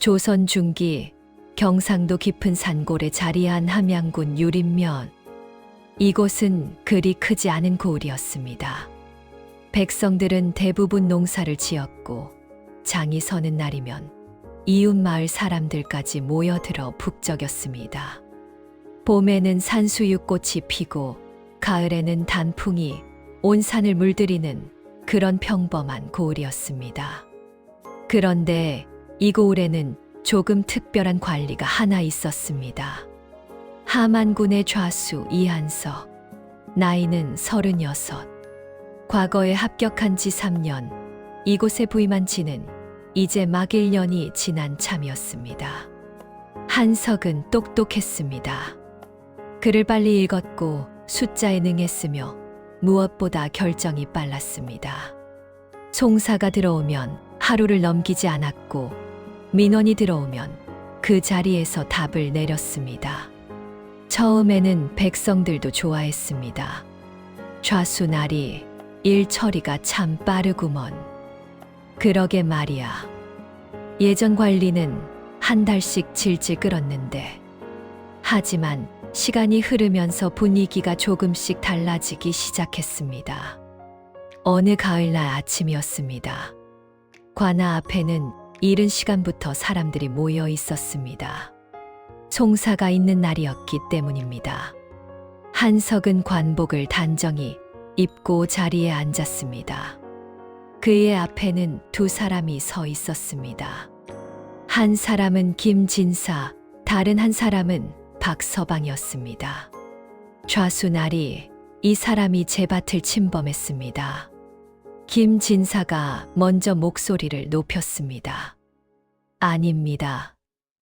조선 중기 경상도 깊은 산골에 자리한 함양군 유림면. 이곳은 그리 크지 않은 고을이었습니다. 백성들은 대부분 농사를 지었고 장이 서는 날이면 이웃 마을 사람들까지 모여들어 북적였습니다. 봄에는 산수유꽃이 피고 가을에는 단풍이 온 산을 물들이는 그런 평범한 고을이었습니다. 그런데 이 고을에는 조금 특별한 관리가 하나 있었습니다. 함안군의 좌수 이한서, 나이는 36. 과거에 합격한 지 3년, 이곳에 부임한 지는 이제 막 1년이 지난 참이었습니다. 한석은 똑똑했습니다. 글을 빨리 읽었고 숫자에 능했으며 무엇보다 결정이 빨랐습니다. 송사가 들어오면 하루를 넘기지 않았고 민원이 들어오면 그 자리에서 답을 내렸습니다. 처음에는 백성들도 좋아했습니다. 좌수 날이 일 처리가 참 빠르구먼. 그러게 말이야. 예전 관리는 한 달씩 질질 끌었는데, 하지만 시간이 흐르면서 분위기가 조금씩 달라지기 시작했습니다. 어느 가을날 아침이었습니다. 관아 앞에는 이른 시간부터 사람들이 모여 있었습니다. 송사가 있는 날이었기 때문입니다. 한석은 관복을 단정히 입고 자리에 앉았습니다. 그의 앞에는 두 사람이 서 있었습니다. 한 사람은 김진사, 다른 한 사람은 박서방이었습니다. 좌수날이 이 사람이 제 밭을 침범했습니다. 김진사가 먼저 목소리를 높였습니다. 아닙니다.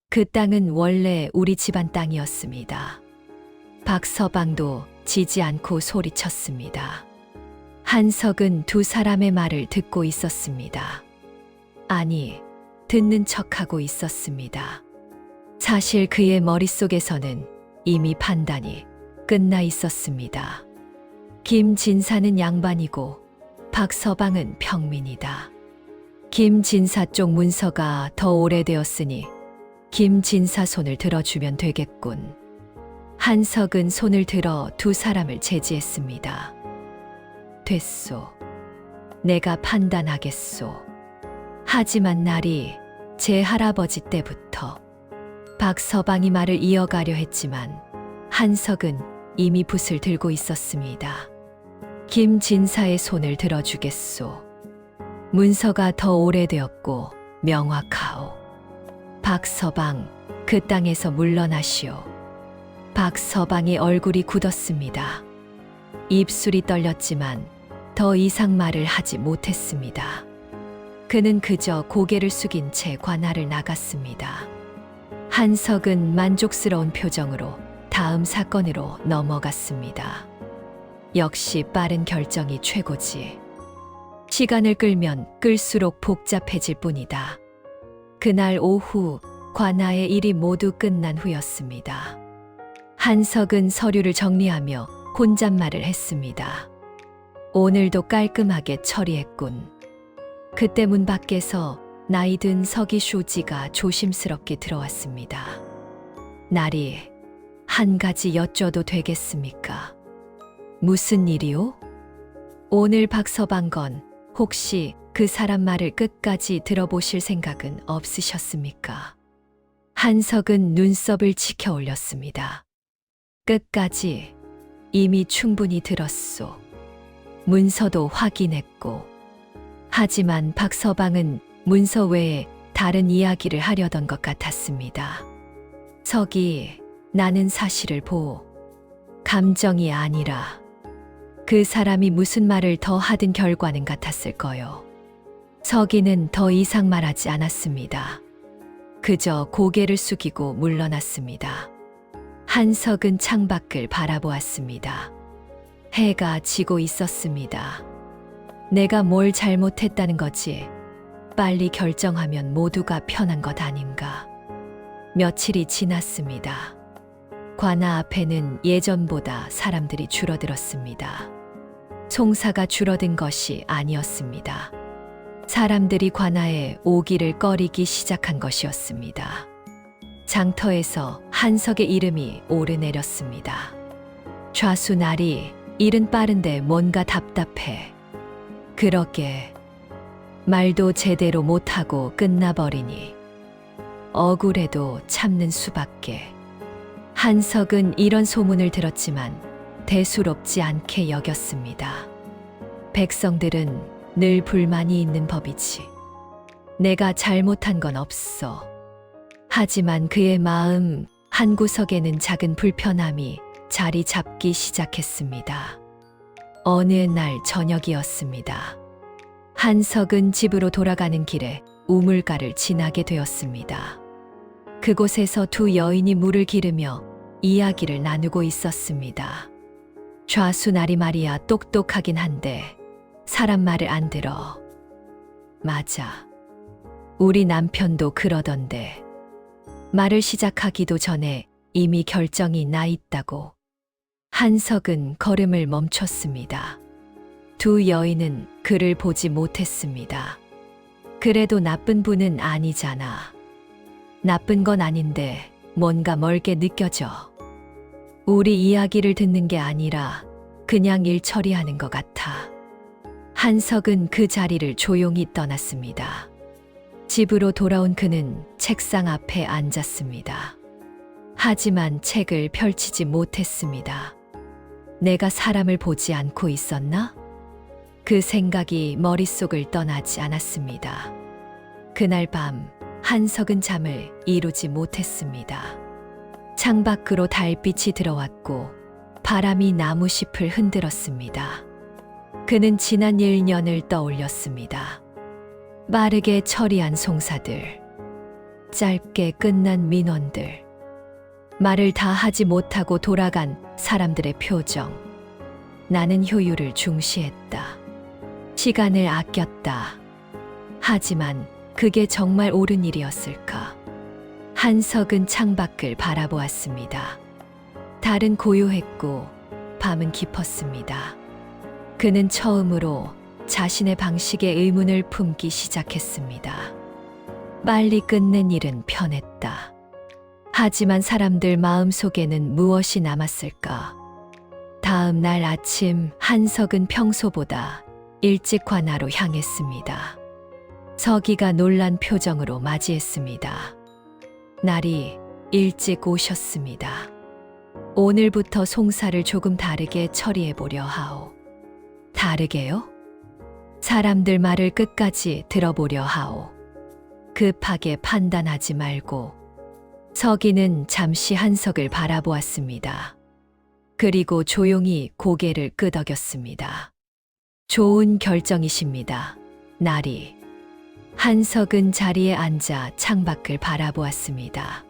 그 땅은 원래 우리 집안 땅이었습니다. 박서방도 지지 않고 소리쳤습니다. 한석은 두 사람의 말을 듣고 있었습니다. 아니, 듣는 척하고 있었습니다. 사실 그의 머릿속에서는 이미 판단이 끝나 있었습니다. 김진사는 양반이고 박서방은 평민이다. 김진사 쪽 문서가 더 오래되었으니 김진사 손을 들어주면 되겠군. 한석은 손을 들어 두 사람을 제지했습니다. 됐소. 내가 판단하겠소. 하지만 날이 제 할아버지 때부터. 박서방이 말을 이어가려 했지만 한석은 이미 붓을 들고 있었습니다. 김진사의 손을 들어주겠소. 문서가 더 오래되었고 명확하오. 박서방, 그 땅에서 물러나시오. 박서방의 얼굴이 굳었습니다. 입술이 떨렸지만 더 이상 말을 하지 못했습니다. 그는 그저 고개를 숙인 채 관아를 나갔습니다. 한석은 만족스러운 표정으로 다음 사건으로 넘어갔습니다. 역시 빠른 결정이 최고지. 시간을 끌면 끌수록 복잡해질 뿐이다. 그날 오후 관아의 일이 모두 끝난 후였습니다. 한석은 서류를 정리하며 혼잣말을 했습니다. 오늘도 깔끔하게 처리했군. 그때 문 밖에서 나이 든 서기 쇼지가 조심스럽게 들어왔습니다. 나리, 한 가지 여쭤도 되겠습니까? 무슨 일이요? 오늘 박서방건 혹시 그 사람 말을 끝까지 들어보실 생각은 없으셨습니까? 한석은 눈썹을 치켜 올렸습니다. 끝까지 이미 충분히 들었소. 문서도 확인했고. 하지만 박서방은 문서 외에 다른 이야기를 하려던 것 같았습니다. 석이, 나는 사실을 보오. 감정이 아니라 그 사람이 무슨 말을 더 하든 결과는 같았을 거요. 석이는 더 이상 말하지 않았습니다. 그저 고개를 숙이고 물러났습니다. 한석은 창밖을 바라보았습니다. 해가 지고 있었습니다. 내가 뭘 잘못했다는 거지. 빨리 결정하면 모두가 편한 것 아닌가. 며칠이 지났습니다. 관아 앞에는 예전보다 사람들이 줄어들었습니다. 송사가 줄어든 것이 아니었습니다. 사람들이 관아에 오기를 꺼리기 시작한 것이었습니다. 장터에서 한석의 이름이 오르내렸습니다. 좌수날이 일은 빠른데 뭔가 답답해. 그러게 말도 제대로 못하고 끝나버리니 억울해도 참는 수밖에. 한석은 이런 소문을 들었지만 대수롭지 않게 여겼습니다. 백성들은 늘 불만이 있는 법이지. 내가 잘못한 건 없어. 하지만 그의 마음 한구석에는 작은 불편함이 자리 잡기 시작했습니다. 어느 날 저녁이었습니다. 한석은 집으로 돌아가는 길에 우물가를 지나게 되었습니다. 그곳에서 두 여인이 물을 기르며 이야기를 나누고 있었습니다. 좌수나리 말이야 똑똑하긴 한데 사람 말을 안 들어. 맞아. 우리 남편도 그러던데. 말을 시작하기도 전에 이미 결정이 나 있다고. 한석은 걸음을 멈췄습니다. 두 여인은 그를 보지 못했습니다. 그래도 나쁜 분은 아니잖아. 나쁜 건 아닌데 뭔가 멀게 느껴져. 우리 이야기를 듣는 게 아니라 그냥 일 처리하는 것 같아. 한석은 그 자리를 조용히 떠났습니다. 집으로 돌아온 그는 책상 앞에 앉았습니다. 하지만 책을 펼치지 못했습니다. 내가 사람을 보지 않고 있었나? 그 생각이 머릿속을 떠나지 않았습니다. 그날 밤 한석은 잠을 이루지 못했습니다. 창밖으로 달빛이 들어왔고 바람이 나무잎을 흔들었습니다. 그는 지난 1년을 떠올렸습니다. 빠르게 처리한 송사들, 짧게 끝난 민원들, 말을 다 하지 못하고 돌아간 사람들의 표정. 나는 효율을 중시했다. 시간을 아꼈다. 하지만 그게 정말 옳은 일이었을까? 한석은 창밖을 바라보았습니다. 달은 고요했고 밤은 깊었습니다. 그는 처음으로 자신의 방식에 의문을 품기 시작했습니다. 빨리 끝낸 일은 편했다. 하지만 사람들 마음속에는 무엇이 남았을까? 다음 날 아침 한석은 평소보다 일찍 관아로 향했습니다. 서기가 놀란 표정으로 맞이했습니다. 날이 일찍 오셨습니다. 오늘부터 송사를 조금 다르게 처리해 보려 하오. 다르게요? 사람들 말을 끝까지 들어보려 하오. 급하게 판단하지 말고. 서기는 잠시 한석을 바라보았습니다. 그리고 조용히 고개를 끄덕였습니다. 좋은 결정이십니다. 나리. 한석은 자리에 앉아 창밖을 바라보았습니다.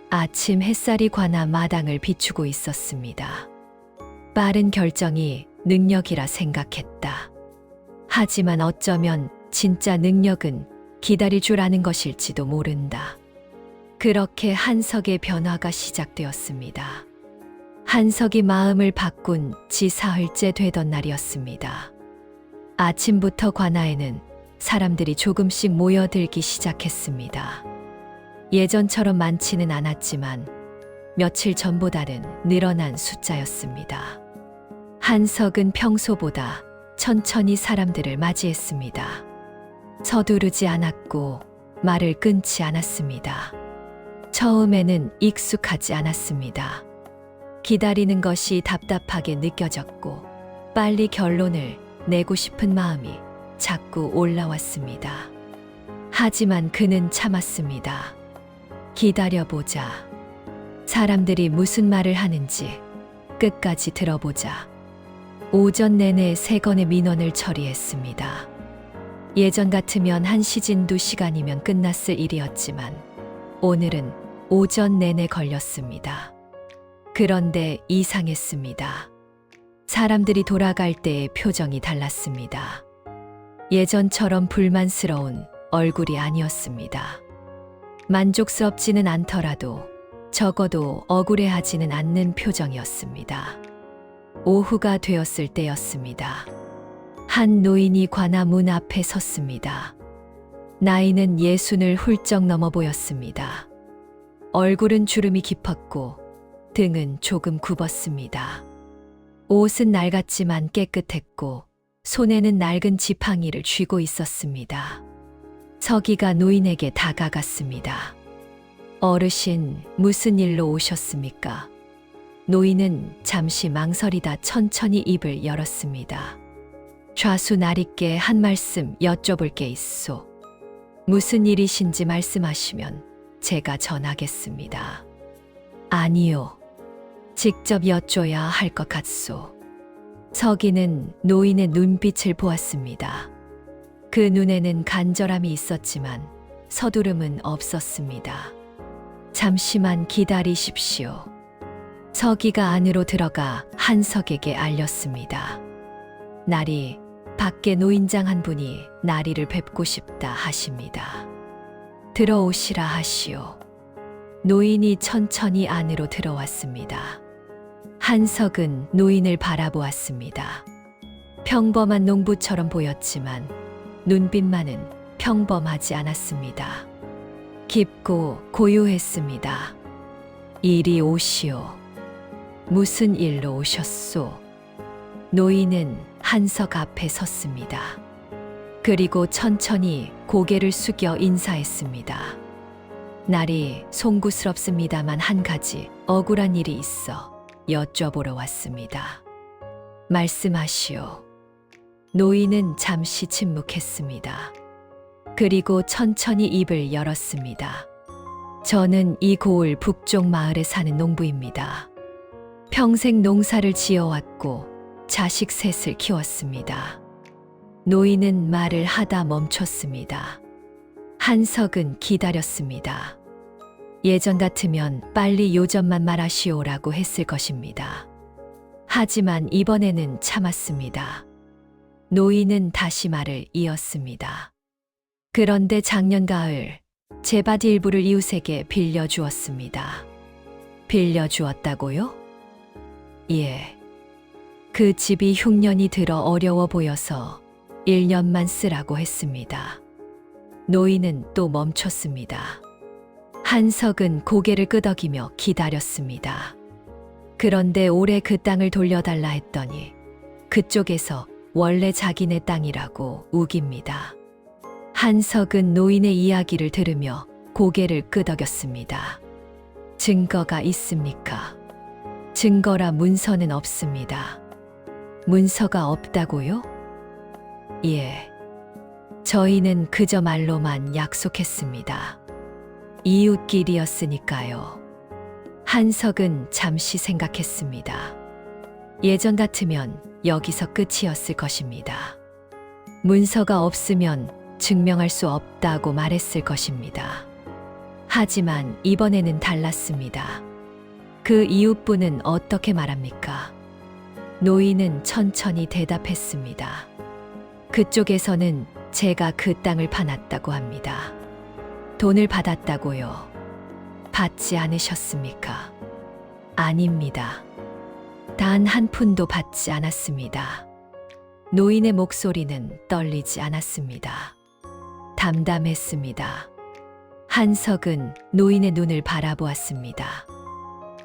아침 햇살이 관아 마당을 비추고 있었습니다. 빠른 결정이 능력이라 생각했다. 하지만 어쩌면 진짜 능력은 기다릴 줄 아는 것일지도 모른다. 그렇게 한석의 변화가 시작되었습니다. 한석이 마음을 바꾼 지 사흘째 되던 날이었습니다. 아침부터 관아에는 사람들이 조금씩 모여들기 시작했습니다. 예전처럼 많지는 않았지만 며칠 전보다는 늘어난 숫자였습니다. 한석은 평소보다 천천히 사람들을 맞이했습니다. 서두르지 않았고 말을 끊지 않았습니다. 처음에는 익숙하지 않았습니다. 기다리는 것이 답답하게 느껴졌고 빨리 결론을 내고 싶은 마음이 자꾸 올라왔습니다. 하지만 그는 참았습니다. 기다려보자. 사람들이 무슨 말을 하는지 끝까지 들어보자. 오전 내내 3건의 민원을 처리했습니다. 예전 같으면 한 시즌 2시간이면 끝났을 일이었지만 오늘은 오전 내내 걸렸습니다. 그런데 이상했습니다. 사람들이 돌아갈 때의 표정이 달랐습니다. 예전처럼 불만스러운 얼굴이 아니었습니다. 만족스럽지는 않더라도 적어도 억울해하지는 않는 표정이었습니다. 오후가 되었을 때였습니다. 한 노인이 관아 문 앞에 섰습니다. 나이는 60을 훌쩍 넘어 보였습니다. 얼굴은 주름이 깊었고 등은 조금 굽었습니다. 옷은 낡았지만 깨끗했고 손에는 낡은 지팡이를 쥐고 있었습니다. 서기가 노인에게 다가갔습니다. 어르신, 무슨 일로 오셨습니까? 노인은 잠시 망설이다 천천히 입을 열었습니다. 좌수 나리께 한 말씀 여쭤볼 게 있소. 무슨 일이신지 말씀하시면 제가 전하겠습니다. 아니요. 직접 여쭤야 할 것 같소. 서기는 노인의 눈빛을 보았습니다. 그 눈에는 간절함이 있었지만 서두름은 없었습니다. 잠시만 기다리십시오. 서기가 안으로 들어가 한석에게 알렸습니다. 나리, 밖에 노인장 한 분이 나리를 뵙고 싶다 하십니다. 들어오시라 하시오. 노인이 천천히 안으로 들어왔습니다. 한석은 노인을 바라보았습니다. 평범한 농부처럼 보였지만 눈빛만은 평범하지 않았습니다. 깊고 고요했습니다. 이리 오시오. 무슨 일로 오셨소? 노인은 한석 앞에 섰습니다. 그리고 천천히 고개를 숙여 인사했습니다. 날이 송구스럽습니다만 한 가지 억울한 일이 있어 여쭤보러 왔습니다. 말씀하시오. 노인은 잠시 침묵했습니다. 그리고 천천히 입을 열었습니다. 저는 이 고을 북쪽 마을에 사는 농부입니다. 평생 농사를 지어왔고 자식 셋을 키웠습니다. 노인은 말을 하다 멈췄습니다. 한석은 기다렸습니다. 예전 같으면 빨리 요점만 말하시오라고 했을 것입니다. 하지만 이번에는 참았습니다. 노인은 다시 말을 이었습니다. 그런데 작년 가을 제 밭 일부를 이웃에게 빌려주었습니다. 빌려주었다고요? 예. 그 집이 흉년이 들어 어려워 보여서 1년만 쓰라고 했습니다. 노인은 또 멈췄습니다. 한석은 고개를 끄덕이며 기다렸습니다. 그런데 올해 그 땅을 돌려달라 했더니 그쪽에서 원래 자기네 땅이라고 우깁니다. 한석은 노인의 이야기를 들으며 고개를 끄덕였습니다. 증거가 있습니까? 증거라 문서는 없습니다. 문서가 없다고요? 예. 저희는 그저 말로만 약속했습니다. 이웃길이었으니까요. 한석은 잠시 생각했습니다. 예전 같으면 여기서 끝이었을 것입니다. 문서가 없으면 증명할 수 없다고 말했을 것입니다. 하지만 이번에는 달랐습니다. 그 이웃분은 어떻게 말합니까? 노인은 천천히 대답했습니다. 그쪽에서는 제가 그 땅을 파놨다고 합니다. 돈을 받았다고요? 받지 않으셨습니까? 아닙니다. 단 한 푼도 받지 않았습니다. 노인의 목소리는 떨리지 않았습니다. 담담했습니다. 한석은 노인의 눈을 바라보았습니다.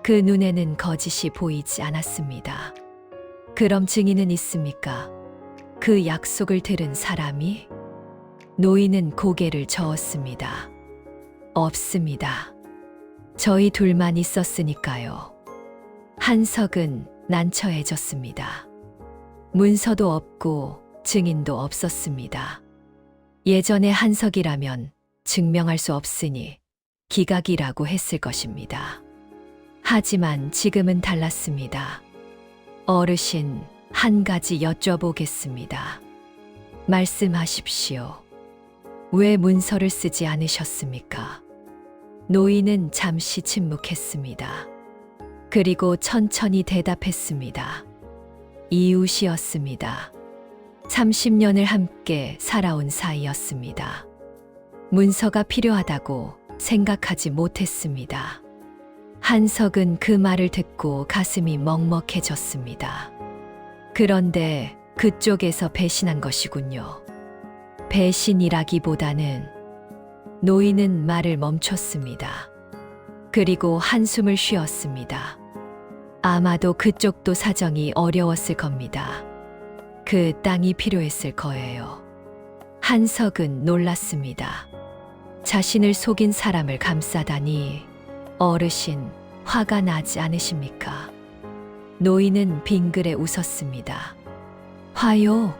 그 눈에는 거짓이 보이지 않았습니다. 그럼 증인은 있습니까? 그 약속을 들은 사람이? 노인은 고개를 저었습니다. 없습니다. 저희 둘만 있었으니까요. 한석은 난처해졌습니다. 문서도 없고 증인도 없었습니다. 예전에 한석이라면 증명할 수 없으니 기각이라고 했을 것입니다. 하지만 지금은 달랐습니다. 어르신, 한 가지 여쭤보겠습니다. 말씀하십시오. 왜 문서를 쓰지 않으셨습니까? 노인은 잠시 침묵했습니다. 그리고 천천히 대답했습니다. 이웃이었습니다. 30년을 함께 살아온 사이였습니다. 문서가 필요하다고 생각하지 못했습니다. 한석은 그 말을 듣고 가슴이 먹먹해졌습니다. 그런데 그쪽에서 배신한 것이군요. 배신이라기보다는 노인은 말을 멈췄습니다. 그리고 한숨을 쉬었습니다. 아마도 그쪽도 사정이 어려웠을 겁니다. 그 땅이 필요했을 거예요. 한석은 놀랐습니다. 자신을 속인 사람을 감싸다니 어르신 화가 나지 않으십니까? 노인은 빙그레 웃었습니다. 화요?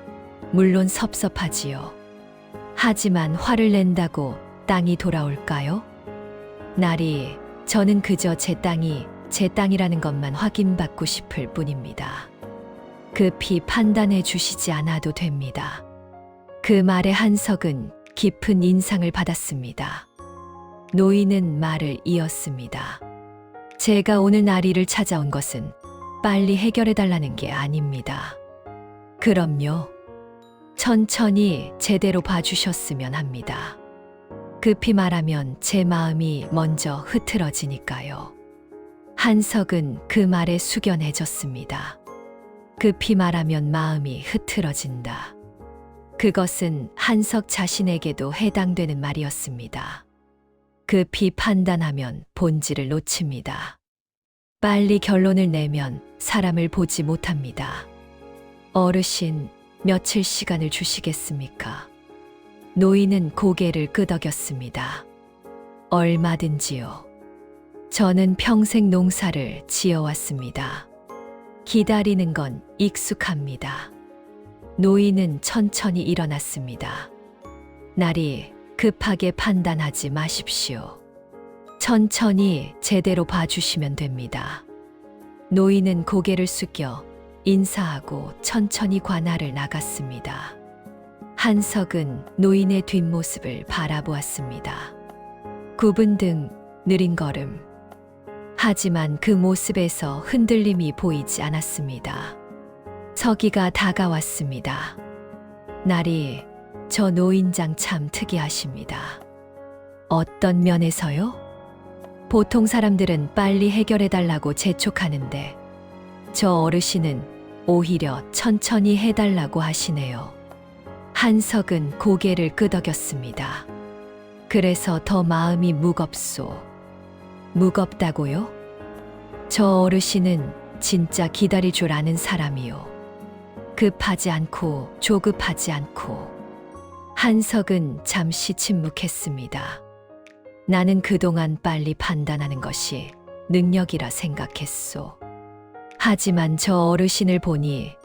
물론 섭섭하지요. 하지만 화를 낸다고 땅이 돌아올까요? 나리, 저는 그저 제 땅이 제 땅이라는 것만 확인받고 싶을 뿐입니다. 급히 판단해 주시지 않아도 됩니다. 그 말에 한석은 깊은 인상을 받았습니다. 노인은 말을 이었습니다. 제가 오늘 나리를 찾아온 것은 빨리 해결해 달라는 게 아닙니다. 그럼요. 천천히 제대로 봐주셨으면 합니다. 급히 말하면 제 마음이 먼저 흐트러지니까요. 한석은 그 말에 숙연해졌습니다. 급히 말하면 마음이 흐트러진다. 그것은 한석 자신에게도 해당되는 말이었습니다. 급히 판단하면 본질을 놓칩니다. 빨리 결론을 내면 사람을 보지 못합니다. 어르신, 며칠 시간을 주시겠습니까? 노인은 고개를 끄덕였습니다. 얼마든지요. 저는 평생 농사를 지어왔습니다. 기다리는 건 익숙합니다. 노인은 천천히 일어났습니다. 나리, 급하게 판단하지 마십시오. 천천히 제대로 봐주시면 됩니다. 노인은 고개를 숙여 인사하고 천천히 관할을 나갔습니다. 한석은 노인의 뒷모습을 바라보았습니다. 구분 등 느린 걸음. 하지만 그 모습에서 흔들림이 보이지 않았습니다. 서기가 다가왔습니다. 나리, 저 노인장 참 특이하십니다. 어떤 면에서요? 보통 사람들은 빨리 해결해달라고 재촉하는데 저 어르신은 오히려 천천히 해달라고 하시네요. 한석은 고개를 끄덕였습니다. 그래서 더 마음이 무겁소. 무겁다고요? 저 어르신은 진짜 기다릴 줄 아는 사람이요. 급하지 않고 조급하지 않고. 한석은 잠시 침묵했습니다. 나는 그동안 빨리 판단하는 것이 능력이라 생각했소. 하지만 저 어르신을 보니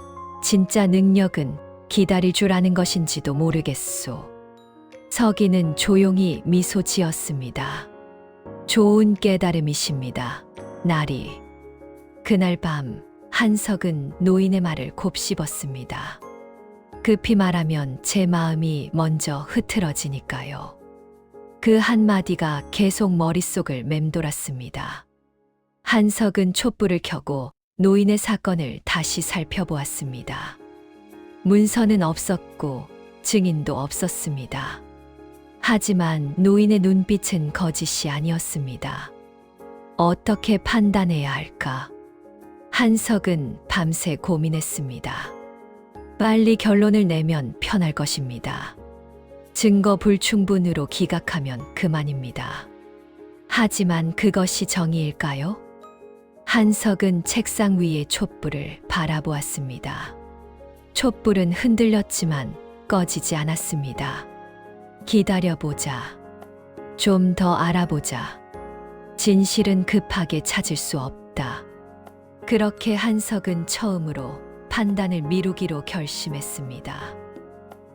진짜 능력은 기다릴 줄 아는 것인지도 모르겠소. 서기는 조용히 미소 지었습니다. 좋은 깨달음이십니다, 나리. 그날 밤 한석은 노인의 말을 곱씹었습니다. 급히 말하면 제 마음이 먼저 흐트러지니까요. 그 한마디가 계속 머릿속을 맴돌았습니다. 한석은 촛불을 켜고 노인의 사건을 다시 살펴보았습니다. 문서는 없었고 증인도 없었습니다. 하지만 노인의 눈빛은 거짓이 아니었습니다. 어떻게 판단해야 할까? 한석은 밤새 고민했습니다. 빨리 결론을 내면 편할 것입니다. 증거 불충분으로 기각하면 그만입니다. 하지만 그것이 정의일까요? 한석은 책상 위의 촛불을 바라보았습니다. 촛불은 흔들렸지만 꺼지지 않았습니다. 기다려보자. 좀 더 알아보자. 진실은 급하게 찾을 수 없다. 그렇게 한석은 처음으로 판단을 미루기로 결심했습니다.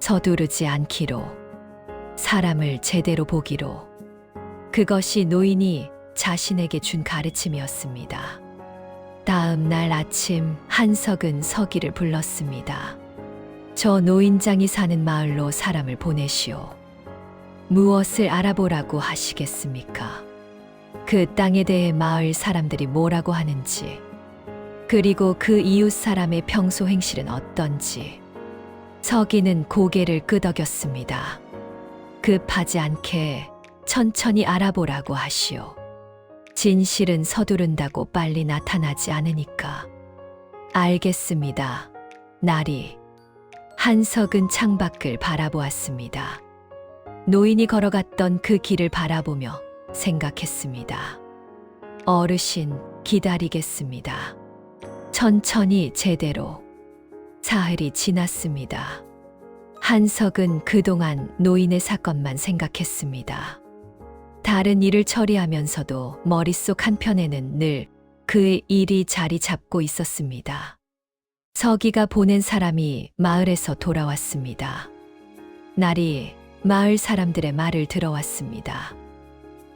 서두르지 않기로, 사람을 제대로 보기로. 그것이 노인이 자신에게 준 가르침이었습니다. 다음 날 아침 한석은 서기를 불렀습니다. 저 노인장이 사는 마을로 사람을 보내시오. 무엇을 알아보라고 하시겠습니까? 그 땅에 대해 마을 사람들이 뭐라고 하는지, 그리고 그 이웃 사람의 평소 행실은 어떤지. 서기는 고개를 끄덕였습니다. 급하지 않게 천천히 알아보라고 하시오. 진실은 서두른다고 빨리 나타나지 않으니까. 알겠습니다, 나리. 한석은 창밖을 바라보았습니다. 노인이 걸어갔던 그 길을 바라보며 생각했습니다. 어르신, 기다리겠습니다. 천천히 제대로. 사흘이 지났습니다. 한석은 그동안 노인의 사건만 생각했습니다. 다른 일을 처리하면서도 머릿속 한편에는 늘 그의 일이 자리 잡고 있었습니다. 서기가 보낸 사람이 마을에서 돌아왔습니다. 날이 마을 사람들의 말을 들어왔습니다.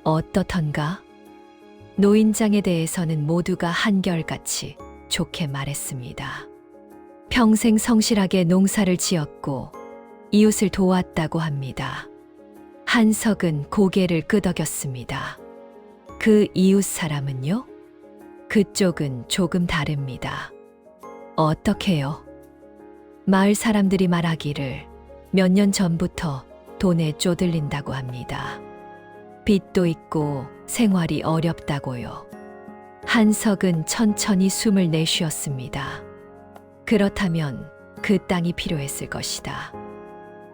어떻던가? 노인장에 대해서는 모두가 한결같이 좋게 말했습니다. 평생 성실하게 농사를 지었고 이웃을 도왔다고 합니다. 한석은 고개를 끄덕였습니다. 그 이웃 사람은요? 그쪽은 조금 다릅니다. 어떻게요? 마을 사람들이 말하기를 몇 년 전부터 돈에 쪼들린다고 합니다. 빚도 있고 생활이 어렵다고요. 한석은 천천히 숨을 내쉬었습니다. 그렇다면 그 땅이 필요했을 것이다.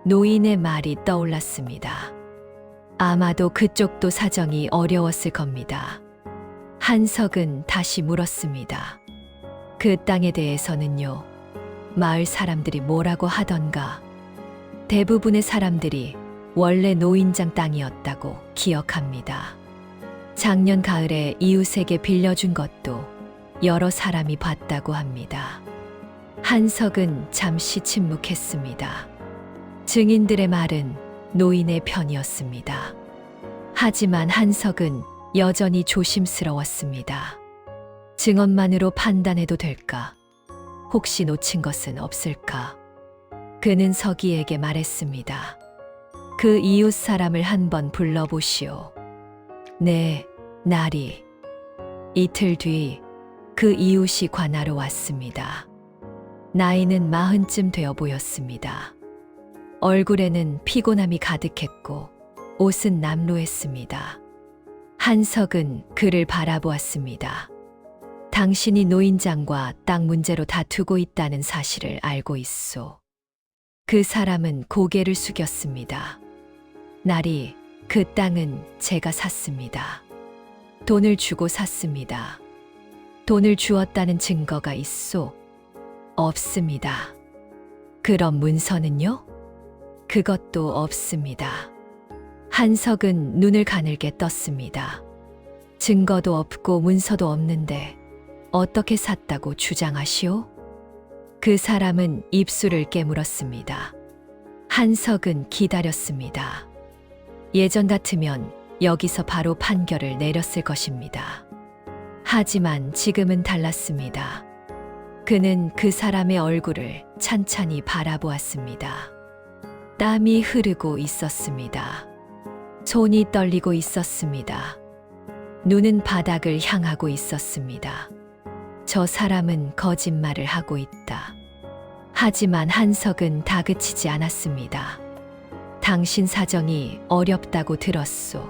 노인의 말이 떠올랐습니다. 아마도 그쪽도 사정이 어려웠을 겁니다. 한석은 다시 물었습니다. 그 땅에 대해서는요? 마을 사람들이 뭐라고 하던가? 대부분의 사람들이 원래 노인장 땅이었다고 기억합니다. 작년 가을에 이웃에게 빌려준 것도 여러 사람이 봤다고 합니다. 한석은 잠시 침묵했습니다. 증인들의 말은 노인의 편이었습니다. 하지만 한석은 여전히 조심스러웠습니다. 증언만으로 판단해도 될까? 혹시 놓친 것은 없을까? 그는 서기에게 말했습니다. 그 이웃 사람을 한번 불러보시오. 네, 날이. 이틀 뒤 그 이웃이 관하러 왔습니다. 나이는 40쯤 되어 보였습니다. 얼굴에는 피곤함이 가득했고 옷은 남루했습니다. 한석은 그를 바라보았습니다. 당신이 노인장과 땅 문제로 다투고 있다는 사실을 알고 있소. 그 사람은 고개를 숙였습니다. 날이, 그 땅은 제가 샀습니다. 돈을 주고 샀습니다. 돈을 주었다는 증거가 있소? 없습니다. 그럼 문서는요? 그것도 없습니다. 한석은 눈을 가늘게 떴습니다. 증거도 없고 문서도 없는데 어떻게 샀다고 주장하시오? 그 사람은 입술을 깨물었습니다. 한석은 기다렸습니다. 예전 같으면 여기서 바로 판결을 내렸을 것입니다. 하지만 지금은 달랐습니다. 그는 그 사람의 얼굴을 찬찬히 바라보았습니다. 땀이 흐르고 있었습니다. 손이 떨리고 있었습니다. 눈은 바닥을 향하고 있었습니다. 저 사람은 거짓말을 하고 있다. 하지만 한석은 다그치지 않았습니다. 당신 사정이 어렵다고 들었소.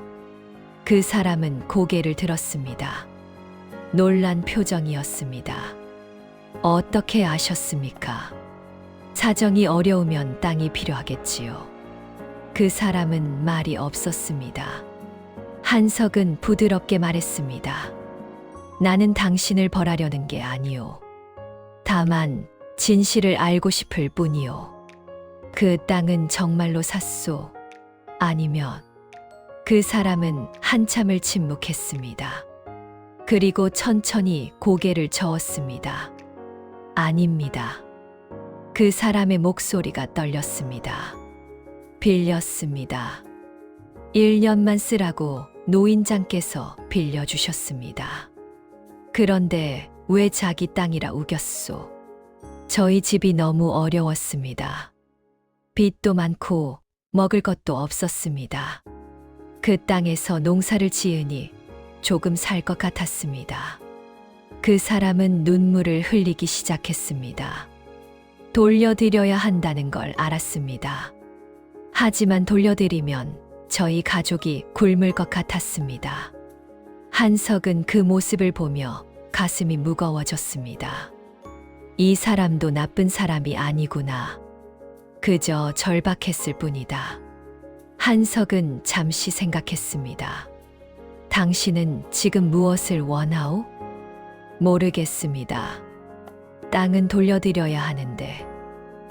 그 사람은 고개를 들었습니다. 놀란 표정이었습니다. 어떻게 아셨습니까? 사정이 어려우면 땅이 필요하겠지요. 그 사람은 말이 없었습니다. 한석은 부드럽게 말했습니다. 나는 당신을 벌하려는 게 아니오. 다만 진실을 알고 싶을 뿐이오. 그 땅은 정말로 샀소? 아니면? 그 사람은 한참을 침묵했습니다. 그리고 천천히 고개를 저었습니다. 아닙니다. 그 사람의 목소리가 떨렸습니다. 빌렸습니다. 1년만 쓰라고 노인장께서 빌려주셨습니다. 그런데 왜 자기 땅이라 우겼소? 저희 집이 너무 어려웠습니다. 빚도 많고 먹을 것도 없었습니다. 그 땅에서 농사를 지으니 조금 살 것 같았습니다. 그 사람은 눈물을 흘리기 시작했습니다. 돌려드려야 한다는 걸 알았습니다. 하지만 돌려드리면 저희 가족이 굶을 것 같았습니다. 한석은 그 모습을 보며 가슴이 무거워졌습니다. 이 사람도 나쁜 사람이 아니구나. 그저 절박했을 뿐이다. 한석은 잠시 생각했습니다. 당신은 지금 무엇을 원하오? 모르겠습니다. 땅은 돌려드려야 하는데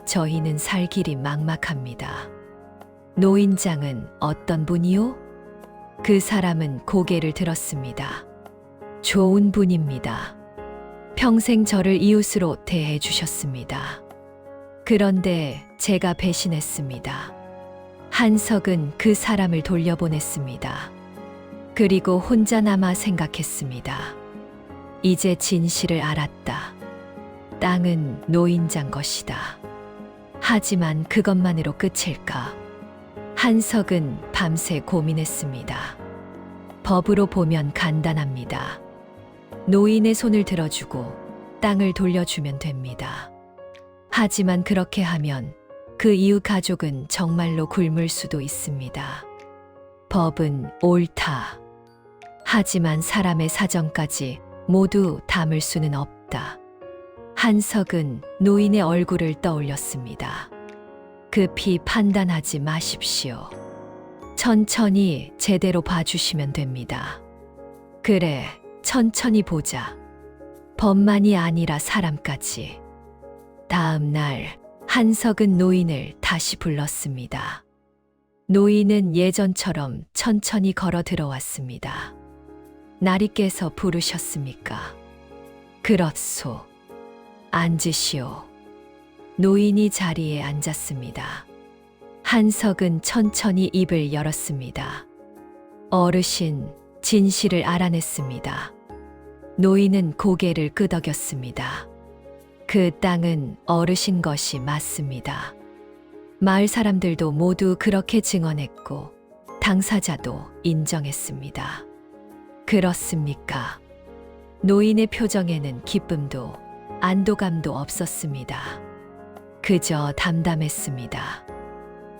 저희는 살 길이 막막합니다. 노인장은 어떤 분이요? 그 사람은 고개를 들었습니다. 좋은 분입니다. 평생 저를 이웃으로 대해 주셨습니다. 그런데 제가 배신했습니다. 한석은 그 사람을 돌려보냈습니다. 그리고 혼자 남아 생각했습니다. 이제 진실을 알았다. 땅은 노인장 것이다. 하지만 그것만으로 끝일까? 한석은 밤새 고민했습니다. 법으로 보면 간단합니다. 노인의 손을 들어주고 땅을 돌려주면 됩니다. 하지만 그렇게 하면 그 이웃 가족은 정말로 굶을 수도 있습니다. 법은 옳다. 하지만 사람의 사정까지 모두 담을 수는 없다. 한석은 노인의 얼굴을 떠올렸습니다. 급히 판단하지 마십시오. 천천히 제대로 봐주시면 됩니다. 그래, 천천히 보자. 법만이 아니라 사람까지. 다음 날 한석은 노인을 다시 불렀습니다. 노인은 예전처럼 천천히 걸어 들어왔습니다. 날이 깨서 부르셨습니까? 그렇소. 앉으시오. 노인이 자리에 앉았습니다. 한석은 천천히 입을 열었습니다. 어르신, 진실을 알아냈습니다. 노인은 고개를 끄덕였습니다. 그 땅은 어르신 것이 맞습니다. 마을 사람들도 모두 그렇게 증언했고 당사자도 인정했습니다. 그렇습니까? 노인의 표정에는 기쁨도 안도감도 없었습니다. 그저 담담했습니다.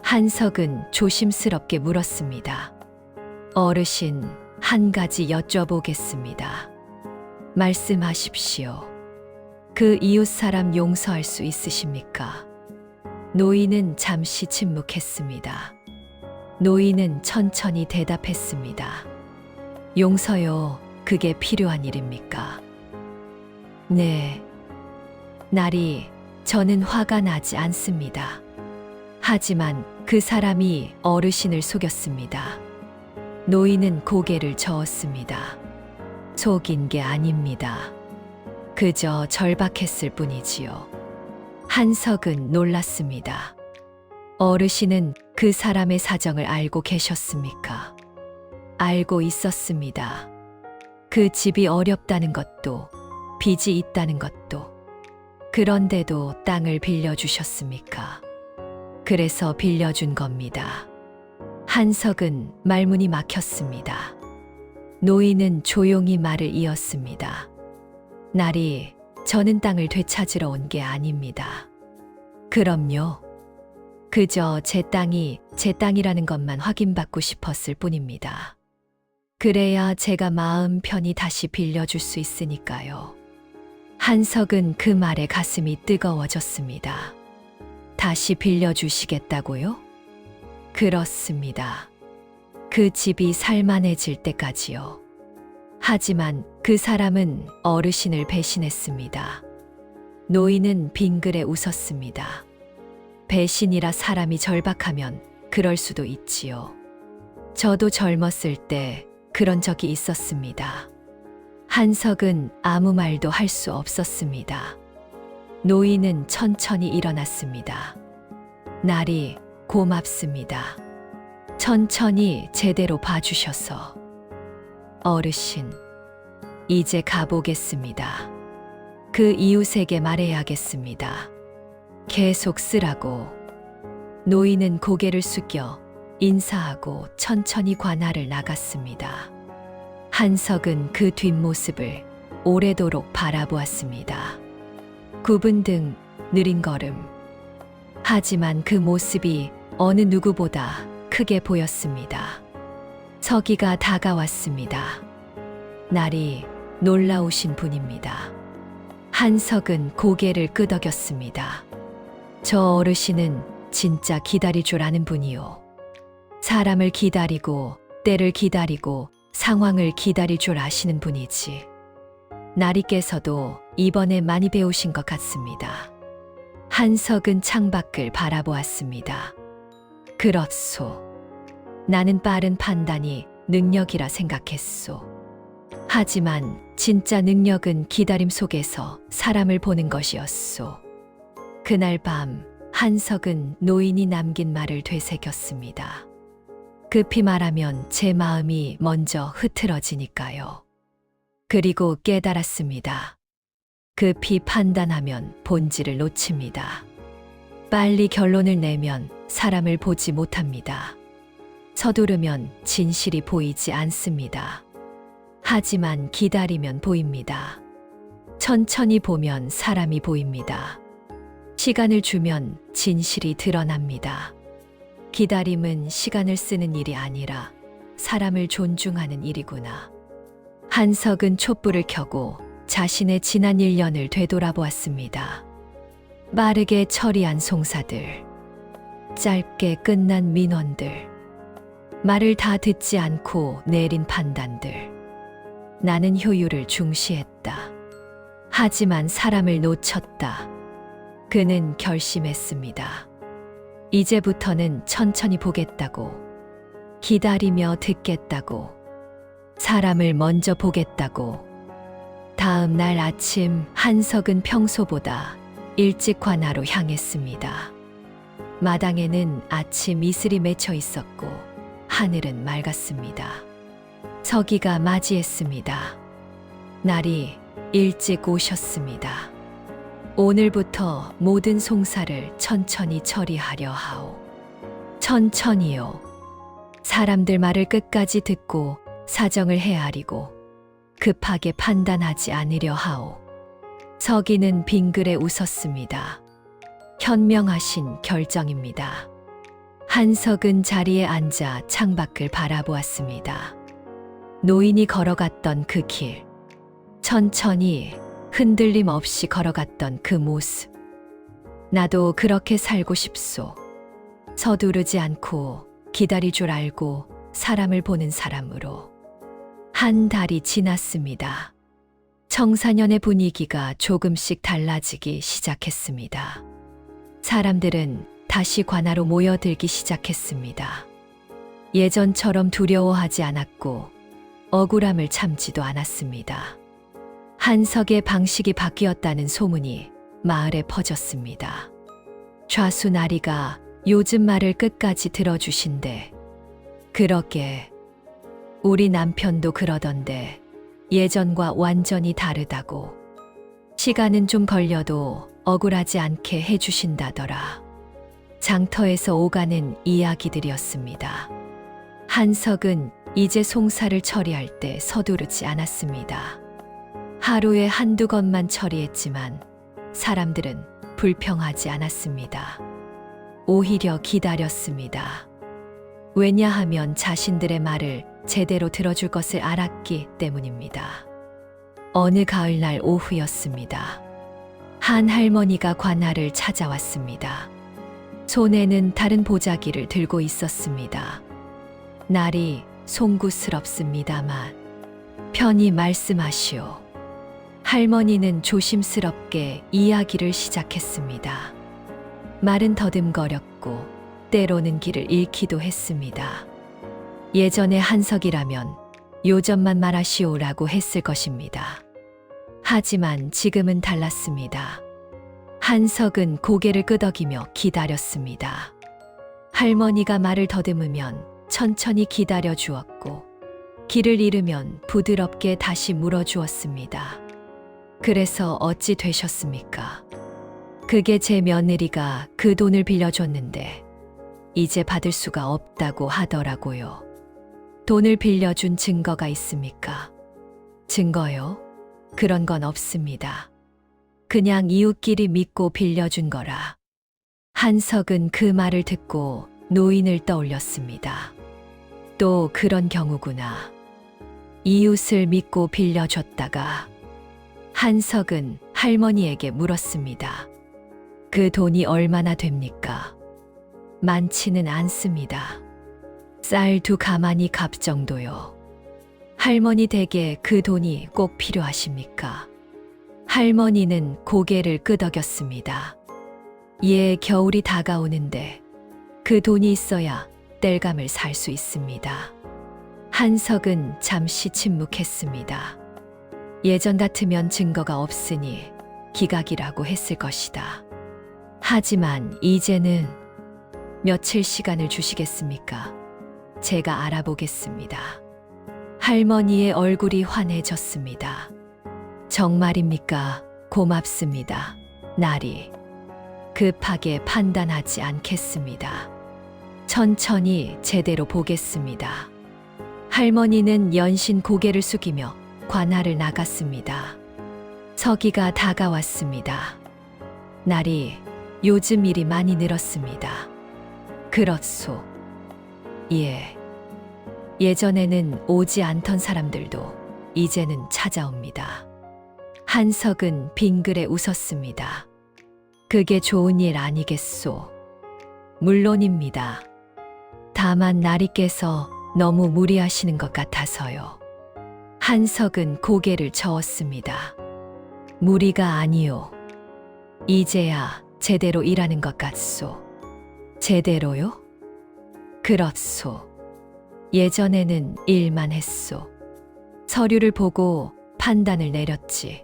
한석은 조심스럽게 물었습니다. 어르신, 한 가지 여쭤보겠습니다. 말씀하십시오. 그 이웃 사람 용서할 수 있으십니까? 노인은 잠시 침묵했습니다. 노인은 천천히 대답했습니다. 용서요, 그게 필요한 일입니까? 네. 날이 저는 화가 나지 않습니다. 하지만 그 사람이 어르신을 속였습니다. 노인은 고개를 저었습니다. 속인 게 아닙니다. 그저 절박했을 뿐이지요. 한석은 놀랐습니다. 어르신은 그 사람의 사정을 알고 계셨습니까? 알고 있었습니다. 그 집이 어렵다는 것도, 빚이 있다는 것도. 그런데도 땅을 빌려주셨습니까? 그래서 빌려준 겁니다. 한석은 말문이 막혔습니다. 노인은 조용히 말을 이었습니다. 날이 저는 땅을 되찾으러 온 게 아닙니다. 그럼요. 그저 제 땅이 제 땅이라는 것만 확인받고 싶었을 뿐입니다. 그래야 제가 마음 편히 다시 빌려줄 수 있으니까요. 한석은 그 말에 가슴이 뜨거워졌습니다. 다시 빌려주시겠다고요? 그렇습니다. 그 집이 살만해질 때까지요. 하지만 그 사람은 어르신을 배신했습니다. 노인은 빙그레 웃었습니다. 배신이라 사람이 절박하면 그럴 수도 있지요. 저도 젊었을 때 그런 적이 있었습니다. 한석은 아무 말도 할 수 없었습니다. 노인은 천천히 일어났습니다. 날이 고맙습니다. 천천히 제대로 봐주셔서. 어르신, 이제 가보겠습니다. 그 이웃에게 말해야겠습니다. 계속 쓰라고. 노인은 고개를 숙여 인사하고 천천히 관할을 나갔습니다. 한석은 그 뒷모습을 오래도록 바라보았습니다. 굽은 등 느린 걸음. 하지만 그 모습이 어느 누구보다 크게 보였습니다. 서기가 다가왔습니다. 날이 놀라우신 분입니다. 한석은 고개를 끄덕였습니다. 저 어르신은 진짜 기다릴 줄 아는 분이요. 사람을 기다리고 때를 기다리고 상황을 기다릴 줄 아시는 분이지. 나리께서도 이번에 많이 배우신 것 같습니다. 한석은 창밖을 바라보았습니다. 그렇소. 나는 빠른 판단이 능력이라 생각했소. 하지만 진짜 능력은 기다림 속에서 사람을 보는 것이었소. 그날 밤 한석은 노인이 남긴 말을 되새겼습니다. 급히 말하면 제 마음이 먼저 흐트러지니까요. 그리고 깨달았습니다. 급히 판단하면 본질을 놓칩니다. 빨리 결론을 내면 사람을 보지 못합니다. 서두르면 진실이 보이지 않습니다. 하지만 기다리면 보입니다. 천천히 보면 사람이 보입니다. 시간을 주면 진실이 드러납니다. 기다림은 시간을 쓰는 일이 아니라 사람을 존중하는 일이구나. 한석은 촛불을 켜고 자신의 지난 1년을 되돌아보았습니다. 빠르게 처리한 송사들, 짧게 끝난 민원들, 말을 다 듣지 않고 내린 판단들. 나는 효율을 중시했다. 하지만 사람을 놓쳤다. 그는 결심했습니다. 이제부터는 천천히 보겠다고, 기다리며 듣겠다고, 사람을 먼저 보겠다고. 다음 날 아침 한석은 평소보다 일찍 관하로 향했습니다. 마당에는 아침 이슬이 맺혀 있었고 하늘은 맑았습니다. 서기가 맞이했습니다. 날이 일찍 오셨습니다. 오늘부터 모든 송사를 천천히 처리하려 하오. 천천히요. 사람들 말을 끝까지 듣고 사정을 헤아리고 급하게 판단하지 않으려 하오. 서기는 빙그레 웃었습니다. 현명하신 결정입니다. 한석은 자리에 앉아 창밖을 바라보았습니다. 노인이 걸어갔던 그 길, 천천히 흔들림 없이 걸어갔던 그 모습. 나도 그렇게 살고 싶소. 서두르지 않고 기다릴 줄 알고 사람을 보는 사람으로. 한 달이 지났습니다. 청사년의 분위기가 조금씩 달라지기 시작했습니다. 사람들은 다시 관하로 모여들기 시작했습니다. 예전처럼 두려워하지 않았고 억울함을 참지도 않았습니다. 한석의 방식이 바뀌었다는 소문이 마을에 퍼졌습니다. 좌수 나리가 요즘 말을 끝까지 들어주신대. 그러게 우리 남편도 그러던데 예전과 완전히 다르다고. 시간은 좀 걸려도 억울하지 않게 해주신다더라. 장터에서 오가는 이야기들이었습니다. 한석은 이제 송사를 처리할 때 서두르지 않았습니다. 하루에 한두 건만 처리했지만 사람들은 불평하지 않았습니다. 오히려 기다렸습니다. 왜냐하면 자신들의 말을 제대로 들어줄 것을 알았기 때문입니다. 어느 가을날 오후였습니다. 한 할머니가 관아를 찾아왔습니다. 손에는 다른 보자기를 들고 있었습니다. 날이 송구스럽습니다만 편히 말씀하시오. 할머니는 조심스럽게 이야기를 시작했습니다. 말은 더듬거렸고 때로는 길을 잃기도 했습니다. 예전에 한석이라면 요점만 말하시오라고 했을 것입니다. 하지만 지금은 달랐습니다. 한석은 고개를 끄덕이며 기다렸습니다. 할머니가 말을 더듬으면 천천히 기다려 주었고 길을 잃으면 부드럽게 다시 물어주었습니다. 그래서 어찌 되셨습니까? 그게 제 며느리가 그 돈을 빌려줬는데 이제 받을 수가 없다고 하더라고요. 돈을 빌려준 증거가 있습니까? 증거요? 그런 건 없습니다. 그냥 이웃끼리 믿고 빌려준 거라. 한석은 그 말을 듣고 노인을 떠올렸습니다. 또 그런 경우구나. 이웃을 믿고 빌려줬다가. 한석은 할머니에게 물었습니다. 그 돈이 얼마나 됩니까? 많지는 않습니다. 쌀 2가마니 값 정도요. 할머니 댁에 그 돈이 꼭 필요하십니까? 할머니는 고개를 끄덕였습니다. 예, 겨울이 다가오는데 그 돈이 있어야 땔감을 살 수 있습니다. 한석은 잠시 침묵했습니다. 예전 같으면 증거가 없으니 기각이라고 했을 것이다. 하지만 이제는 며칠 시간을 주시겠습니까? 제가 알아보겠습니다. 할머니의 얼굴이 환해졌습니다. 정말입니까? 고맙습니다. 나리. 급하게 판단하지 않겠습니다. 천천히 제대로 보겠습니다. 할머니는 연신 고개를 숙이며 관할을 나갔습니다. 서기가 다가왔습니다. 나리, 요즘 일이 많이 늘었습니다. 그렇소. 예. 예전에는 오지 않던 사람들도 이제는 찾아옵니다. 한석은 빙그레 웃었습니다. 그게 좋은 일 아니겠소? 물론입니다. 다만 나리께서 너무 무리하시는 것 같아서요. 한석은 고개를 저었습니다. 무리가 아니요. 이제야 제대로 일하는 것 같소. 제대로요? 그렇소. 예전에는 일만 했소. 서류를 보고 판단을 내렸지.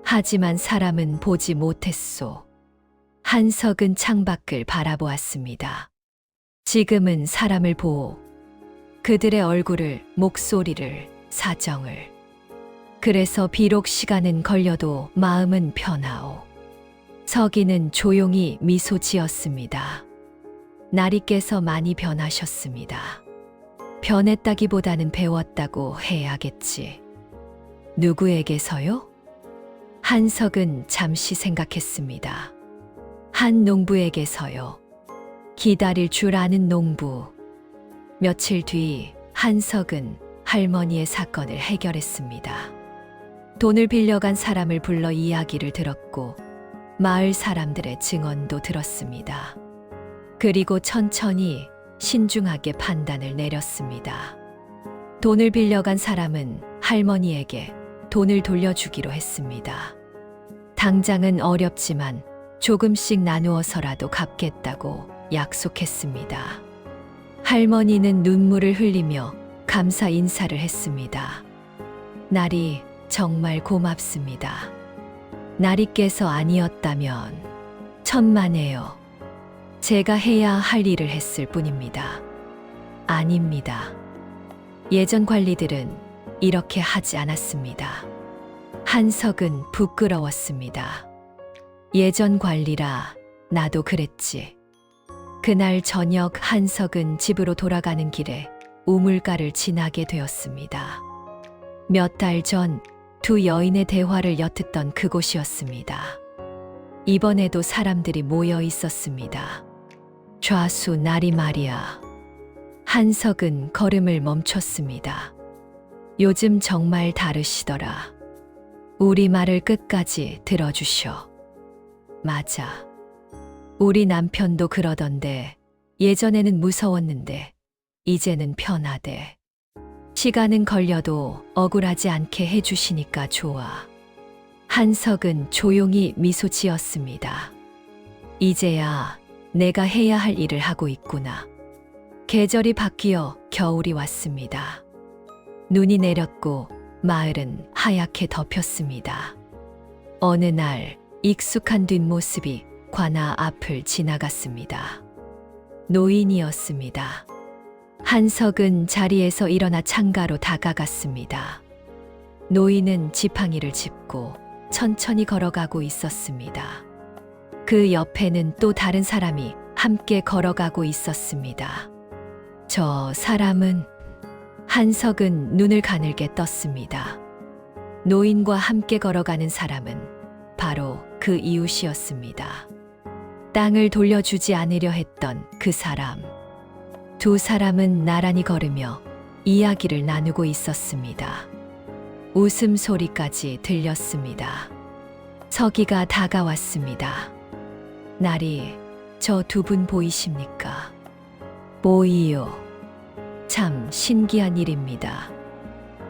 하지만 사람은 보지 못했소. 한석은 창밖을 바라보았습니다. 지금은 사람을 보오. 그들의 얼굴을, 목소리를, 사정을. 그래서 비록 시간은 걸려도 마음은 편하오. 서기는 조용히 미소 지었습니다. 나리께서 많이 변하셨습니다. 변했다기보다는 배웠다고 해야겠지. 누구에게서요? 한석은 잠시 생각했습니다. 한 농부에게서요. 기다릴 줄 아는 농부. 며칠 뒤 한석은 할머니의 사건을 해결했습니다. 돈을 빌려간 사람을 불러 이야기를 들었고 마을 사람들의 증언도 들었습니다. 그리고 천천히 신중하게 판단을 내렸습니다. 돈을 빌려간 사람은 할머니에게 돈을 돌려주기로 했습니다. 당장은 어렵지만 조금씩 나누어서라도 갚겠다고 약속했습니다. 할머니는 눈물을 흘리며 감사 인사를 했습니다. 나리, 정말 고맙습니다. 나리께서 아니었다면 천만에요. 제가 해야 할 일을 했을 뿐입니다. 아닙니다. 예전 관리들은 이렇게 하지 않았습니다. 한석은 부끄러웠습니다. 예전 관리라 나도 그랬지. 그날 저녁 한석은 집으로 돌아가는 길에 우물가를 지나게 되었습니다. 몇 달 전 2 여인의 대화를 엿듣던 그곳이었습니다. 이번에도 사람들이 모여 있었습니다. 좌수 나리 말이야. 한석은 걸음을 멈췄습니다. 요즘 정말 다르시더라. 우리 말을 끝까지 들어주셔. 맞아. 우리 남편도 그러던데 예전에는 무서웠는데 이제는 편하대. 시간은 걸려도 억울하지 않게 해주시니까 좋아. 한석은 조용히 미소 지었습니다. 이제야 내가 해야 할 일을 하고 있구나. 계절이 바뀌어 겨울이 왔습니다. 눈이 내렸고 마을은 하얗게 덮였습니다. 어느 날 익숙한 뒷모습이 관아 앞을 지나갔습니다. 노인이었습니다. 한석은 자리에서 일어나 창가로 다가갔습니다. 노인은 지팡이를 짚고 천천히 걸어가고 있었습니다. 그 옆에는 또 다른 사람이 함께 걸어가고 있었습니다. 저 사람은 한석은 눈을 가늘게 떴습니다. 노인과 함께 걸어가는 사람은 바로 그 이웃이었습니다. 땅을 돌려주지 않으려 했던 그 사람. 2 사람은 나란히 걸으며 이야기를 나누고 있었습니다. 웃음소리까지 들렸습니다. 서기가 다가왔습니다. 나리, 저 두 분 보이십니까? 보이요. 참 신기한 일입니다.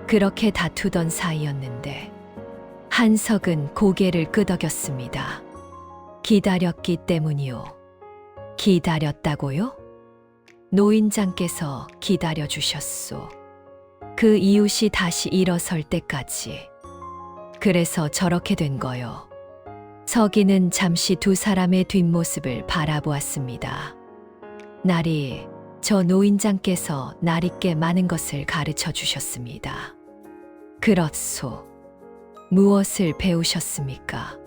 그렇게 다투던 사이였는데 한석은 고개를 끄덕였습니다. 기다렸기 때문이요. 기다렸다고요? 노인장께서 기다려주셨소. 그 이웃이 다시 일어설 때까지. 그래서 저렇게 된 거요. 서기는 잠시 두 사람의 뒷모습을 바라보았습니다. 날이 저 노인장께서 날있게 많은 것을 가르쳐 주셨습니다. 그렇소. 무엇을 배우셨습니까?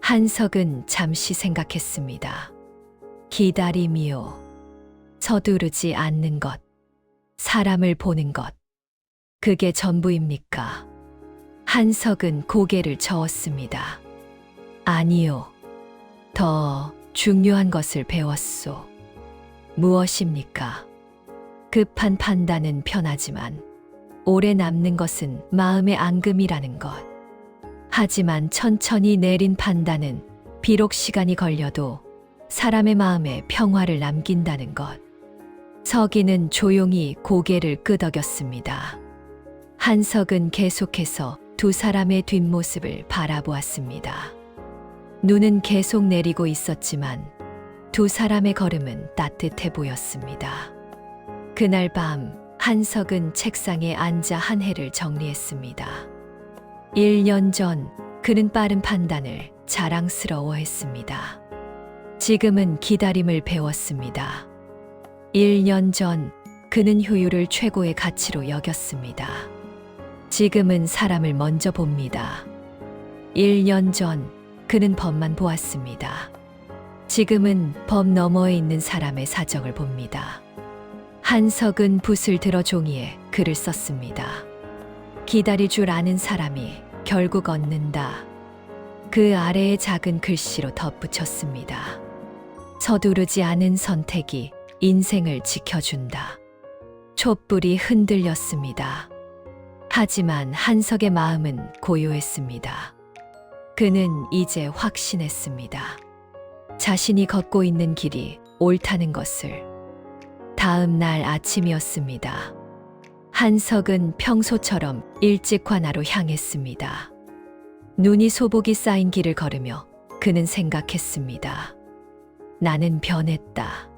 한석은 잠시 생각했습니다. 기다림이요. 서두르지 않는 것, 사람을 보는 것, 그게 전부입니까? 한석은 고개를 저었습니다. 아니요. 더 중요한 것을 배웠소. 무엇입니까? 급한 판단은 편하지만 오래 남는 것은 마음의 앙금이라는 것. 하지만 천천히 내린 판단은 비록 시간이 걸려도 사람의 마음에 평화를 남긴다는 것. 서기는 조용히 고개를 끄덕였습니다. 한석은 계속해서 두 사람의 뒷모습을 바라보았습니다. 눈은 계속 내리고 있었지만 두 사람의 걸음은 따뜻해 보였습니다. 그날 밤 한석은 책상에 앉아 한 해를 정리했습니다. 1년 전 그는 빠른 판단을 자랑스러워했습니다. 지금은 기다림을 배웠습니다. 1년 전 그는 효율을 최고의 가치로 여겼습니다. 지금은 사람을 먼저 봅니다. 1년 전 그는 법만 보았습니다. 지금은 법 너머에 있는 사람의 사정을 봅니다. 한석은 붓을 들어 종이에 글을 썼습니다. 기다릴 줄 아는 사람이 결국 얻는다. 그 아래에 작은 글씨로 덧붙였습니다. 서두르지 않은 선택이 인생을 지켜준다. 촛불이 흔들렸습니다. 하지만 한석의 마음은 고요했습니다. 그는 이제 확신했습니다. 자신이 걷고 있는 길이 옳다는 것을. 다음 날 아침이었습니다. 한석은 평소처럼 일찍 관아로 향했습니다. 눈이 소복이 쌓인 길을 걸으며 그는 생각했습니다. 나는 변했다.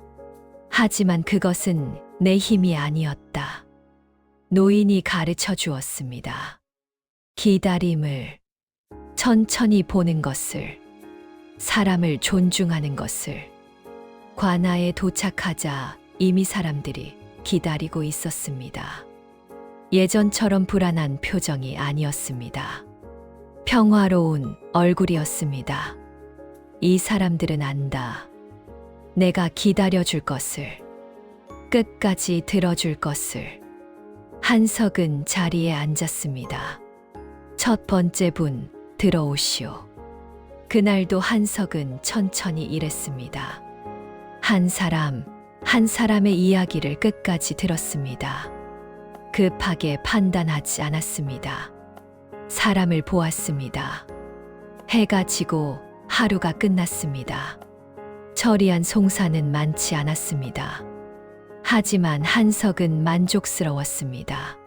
하지만 그것은 내 힘이 아니었다. 노인이 가르쳐 주었습니다. 기다림을, 천천히 보는 것을, 사람을 존중하는 것을. 관아에 도착하자 이미 사람들이 기다리고 있었습니다. 예전처럼 불안한 표정이 아니었습니다. 평화로운 얼굴이었습니다. 이 사람들은 안다. 내가 기다려줄 것을, 끝까지 들어줄 것을. 한석은 자리에 앉았습니다. 첫 번째 분, 들어오시오. 그날도 한석은 천천히 일했습니다. 한 사람의 이야기를 끝까지 들었습니다. 급하게 판단하지 않았습니다. 사람을 보았습니다. 해가 지고 하루가 끝났습니다. 처리한 송사는 많지 않았습니다. 하지만 한석은 만족스러웠습니다.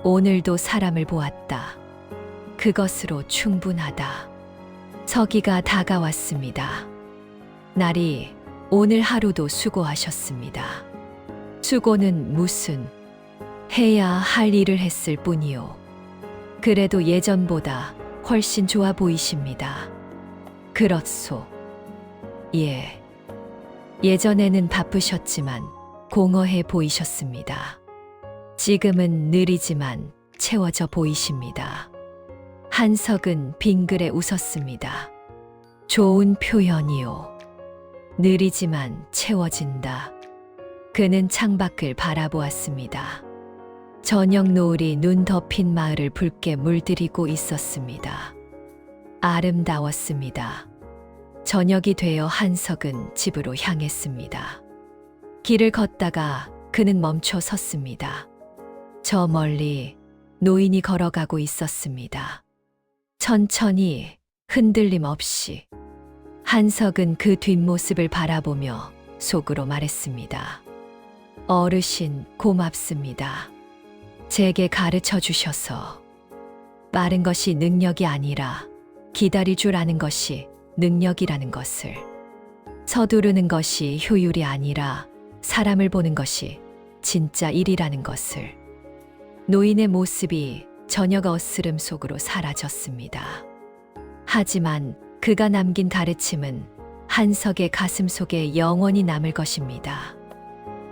오늘도 사람을 보았다. 그것으로 충분하다. 서기가 다가왔습니다. 날이 오늘 하루도 수고하셨습니다. 수고는 무슨 해야 할 일을 했을 뿐이요. 그래도 예전보다 훨씬 좋아 보이십니다. 그렇소. 예. 예전에는 바쁘셨지만 공허해 보이셨습니다. 지금은 느리지만 채워져 보이십니다. 한석은 빙그레 웃었습니다. 좋은 표현이요. 느리지만 채워진다. 그는 창밖을 바라보았습니다. 저녁 노을이 눈 덮인 마을을 붉게 물들이고 있었습니다. 아름다웠습니다. 저녁이 되어 한석은 집으로 향했습니다. 길을 걷다가 그는 멈춰 섰습니다. 저 멀리 노인이 걸어가고 있었습니다. 천천히, 흔들림 없이. 한석은 그 뒷모습을 바라보며 속으로 말했습니다. 어르신, 고맙습니다. 제게 가르쳐 주셔서. 빠른 것이 능력이 아니라 기다릴 줄 아는 것이 능력이라는 것을. 서두르는 것이 효율이 아니라 사람을 보는 것이 진짜 일이라는 것을. 노인의 모습이 저녁 어스름 속으로 사라졌습니다. 하지만 그가 남긴 가르침은 한석의 가슴 속에 영원히 남을 것입니다.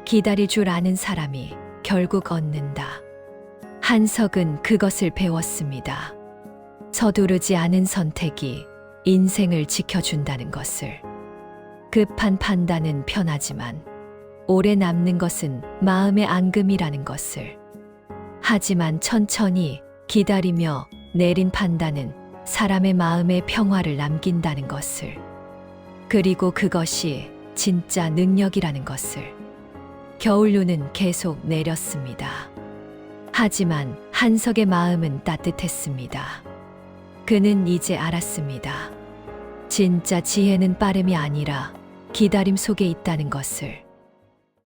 기다릴 줄 아는 사람이 결국 얻는다. 한석은 그것을 배웠습니다. 서두르지 않은 선택이 인생을 지켜준다는 것을. 급한 판단은 편하지만 오래 남는 것은 마음의 앙금이라는 것을. 하지만 천천히 기다리며 내린 판단은 사람의 마음의 평화를 남긴다는 것을. 그리고 그것이 진짜 능력이라는 것을. 겨울눈은 계속 내렸습니다. 하지만 한석의 마음은 따뜻했습니다. 그는 이제 알았습니다. 진짜 지혜는 빠름이 아니라 기다림 속에 있다는 것을.